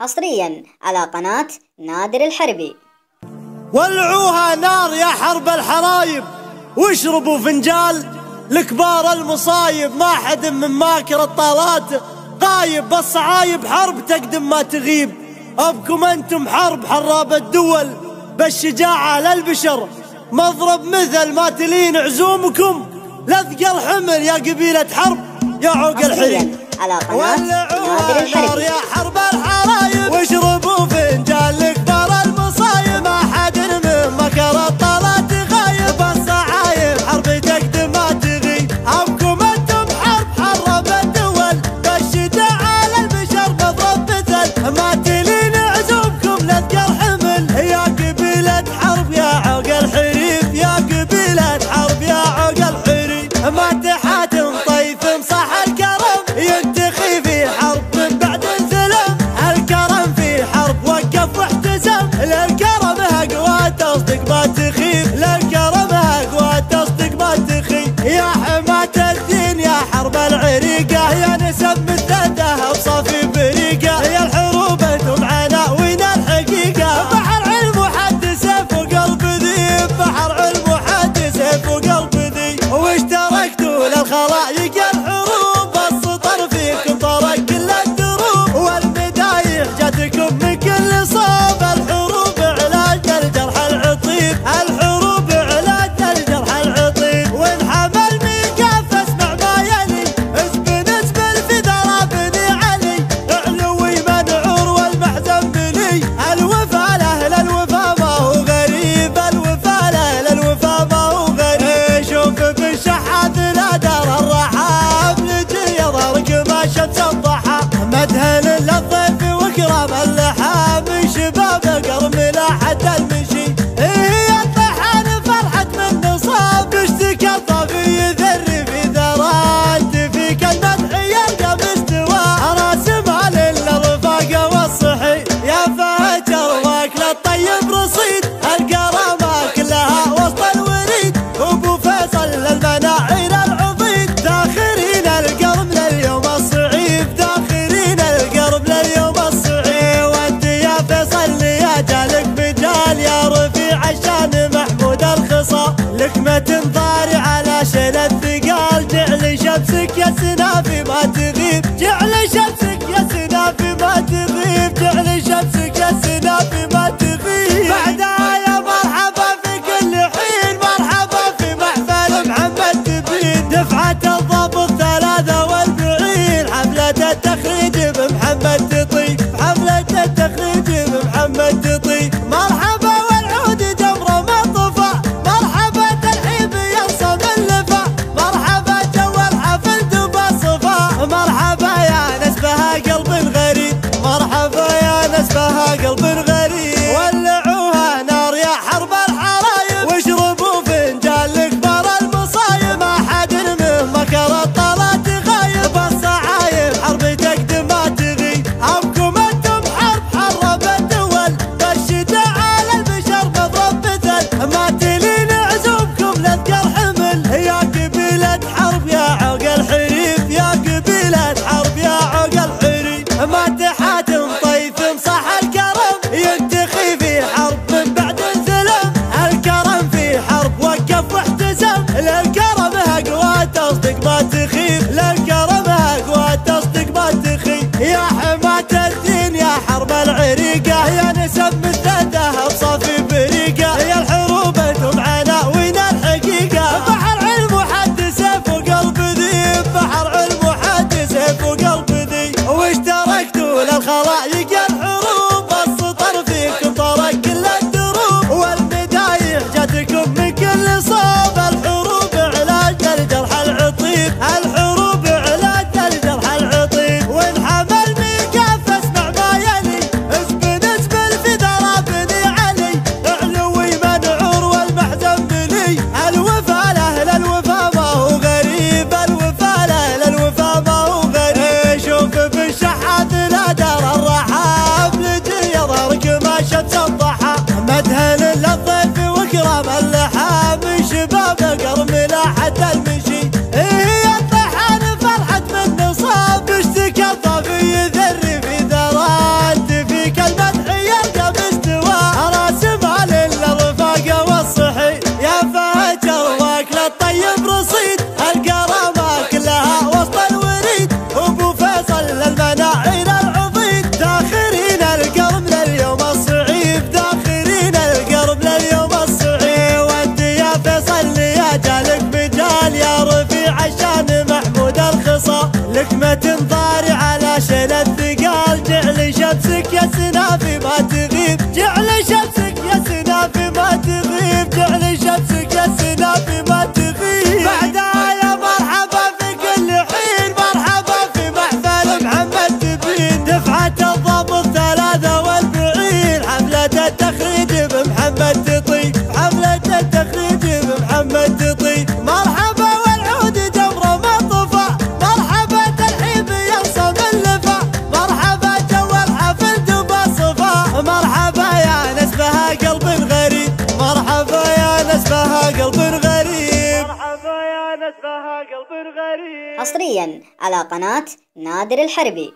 حصريا على قناة نادر الحربي. ولعوها نار يا حرب الحرايب، واشربوا فنجال لكبار المصايب. ما حد من ماكر الطالات غايب، بالصعايب حرب تقدم ما تغيب. ابكم انتم حرب حراب الدول، بالشجاعة للبشر مضرب مثل ما تلين عزومكم. لذق الحمل يا قبيلة حرب يا عوق الحريم. ولعوها نار يا حرب الحرايب، واشربوا فنجال لكبار المصايب. ما حد من مكر الطالات غايب، بالصعايب حرب تقدم ما تغيب. ابكم انتم حرب حرب الدول، بالشجاعة للبشر مضرب مثل ما تلين عزومكم. لذق الحمل يا قبيلة حرب يا عوق الحريم، يا قبيلة حرب يا عوق الحريم. ما تحاتم طيف مصح الكرم، ينتخي في حرب من بعد انسلم. الكرم في حرب وقف واحتزم، للكرم اقوى تصدق ما تخيب. للكرم اقوى تصدق ما تخيب. يا حماة الدين يا حرب العريقة، يا نسب مثل ذهب صافي بريقة. يا الحروب انتم عناوين الحقيقة، بحر علم وحد سيف وقلب ذيب. بحر علم وحد سيف وقلب ذيب. واشتركتوا للخلايق الحروب، السطر فيكم طرق كل الدروب. والمدايح جاتكم من كل صوب. الحروب علاج الجرح العطيب، الحروب علاج الجرح العطيب. وانحمى الميقاف اسمع ما يلي، اسبن في ضربني علي. علوي منعور والمحزن بلي، الوفا لاهل الوفا ما هو غريب. الوفا لاهل الوفا ما هو غريب. شوف بالشحاذ لا دار الرحاب، نجي يظهر كما شمس الضحى. مدهن للضيف وكرام اللحى، من شباب قرم لاحد المشي. هي الطحان فرحة من نصاب، اشتكى الضبي يذري في ذرات. فيك المدح يلقى مستوى، راس مال للرفاقة والصحي. يا فهد جرواك للطيب رصيد، الكرامة كلها وسط الوريد. ابو فيصل للمناعين العضيد، داخرين القرم لليوم الصعيب. داخرين القرم لليوم الصعيب. وانت يا فيصل يا جالك مجال، يا رفيع الشان محمود الخصا. لكمة ضاري على شيل الثقال، جعل شمسك يا سنافي ما تغيب. جعل شمسك يا سنافي ما تغيب. جعل شمسك يا سنافي ما تغيب. بعدها يا مرحبا في كل حين، مرحبا في محفل محمد تبين. دفعة الضبط 43، حملة التخريج بمحمد تطيب. حملة التخريج بمحمد تطيب. مرحبا والعود جمره ما طفى، مرحبا تلحيب ينصب اللفا. مرحبا جو الحفل دوب الصفا. مرحبا يا نسبها قلب غريب، مرحبا يا نسبها قلب غريب. ولعوها نار يا حرب الحرايب، واشربوا فنجال لكبار المصايب. ما حد من مكر الطالات غايب، بالصعايب حرب تقدم ما تغيب. ابكم انتم حرب حرب الدول، بالشجاعة للبشر مضرب مثل ما تلين عزومكم. لذق الحمل يا قبيلة حرب يا عوق الحريم، يا قبيلة حرب يا عوق الحريم. ما تحاتم طيف مصح الكرم، ينتخي في حرب من بعد انسلم. الكرم في حرب وقف واحتزم، للكرم اقوى تصدق ما تخيب. للكرم اقوى تصدق ما تخيب. يا حماة الدين يا حرب العريقة، يا نسب مثل ذهب صافي بريقة. يا الحروب انتم عناوين الحقيقة، بحر علم وحد سيف وقلب ذيب. بحر علم وحد سيف وقلب ذيب. واشتركتوا للخلايق الحروب، السطر فيكم طرق كل الدروب. والمدايح جاتكم من كل صوب. الحروب علاج الجرح العطيب، الحروب علاج الجرح العطيب. وانحمى الميقاف اسمع ما يلي، اسبن نكمة ضاري على شيل الثقال، جعل شمسك يا سنافي ما تغيب، جعل شمسك يا سنافي ما تغيب، جعل شمسك يا سنافي ما تغيب. بعدها يا مرحبا في كل حين، مرحبا في محفل محمد تبين، دفعة الضبط 43 حملة التخريج بمحمد تطيب، حملة التخريج بمحمد تطيب. مرحبا والعود جمره ما طفى، مرحبا ترحيب ينصم اللفا، مرحبا جو الحفل دبا صفا، مرحبا يا ناس بها قلب غريب، مرحبا يا ناس بها قلب غريب، مرحبا يا ناس بها قلب غريب. حصريا على قناة نادر الحربي.